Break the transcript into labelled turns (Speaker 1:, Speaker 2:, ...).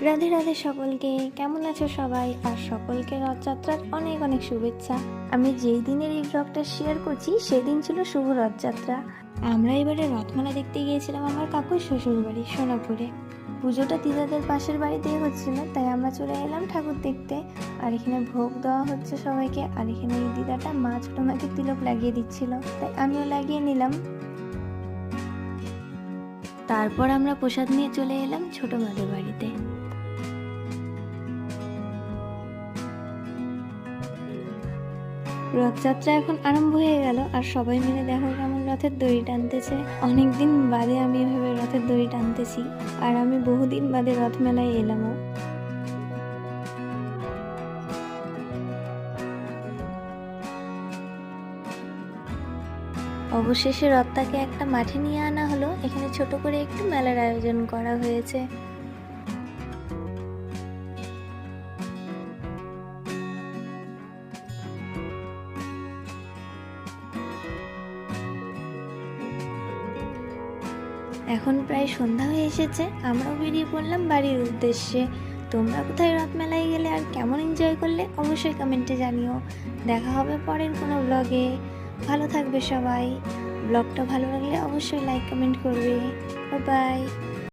Speaker 1: রাধে রাধে সকলকে। কেমন আছো সবাই? আর সকলকে রথযাত্রার অনেক অনেক শুভেচ্ছা। আমি যেই দিনের এই ব্লগটা শেয়ার করছি সেদিন ছিল শুভ রথযাত্রা। আমরা এবারে রথমেলা দেখতে গিয়েছিলাম আমার কাকুর শ্বশুর বাড়ি সোনাপুরে। পুজোটা দিদাদের পাশের বাড়িতেই হচ্ছিল, তাই আমরা চলে এলাম ঠাকুর দেখতে। আর এখানে ভোগ দেওয়া হচ্ছে সবাইকে। আর এখানে এই দিদাটা মা ছোট মাকে তিলক লাগিয়ে দিচ্ছিল, তাই আমিও লাগিয়ে নিলাম। তারপর আমরা প্রসাদ নিয়ে চলে এলাম ছোট মাদের বাড়িতে। রথযাত্রা এখন আরম্ভ হয়ে গেল, আর সবাই মিলে দেখো কেমন রথের দড়ি টানতেছে। অনেকদিন বাদে আমি এভাবে রথের দড়ি টানতেছি, আর আমি বহুদিন বাদে রথ মেলায় এলামও। অবশেষে রথটাকে একটা মাঠে নিয়ে আনা হলো। এখানে ছোট করে একটু মেলার আয়োজন করা হয়েছে। এখন প্রায় সন্ধ্যা হয়ে এসেছে, আমরাও বেরিয়ে পড়লাম বাড়ির উদ্দেশ্যে। তোমরা কোথায় রথ মেলায় গেলে আর কেমন এনজয় করলে অবশ্যই কমেন্টে জানিও। দেখা হবে পরের কোনো ব্লগে। ভালো থাকবে সবাই। ব্লগটা ভালো লাগলে অবশ্যই লাইক কমেন্ট করবে। Bye bye.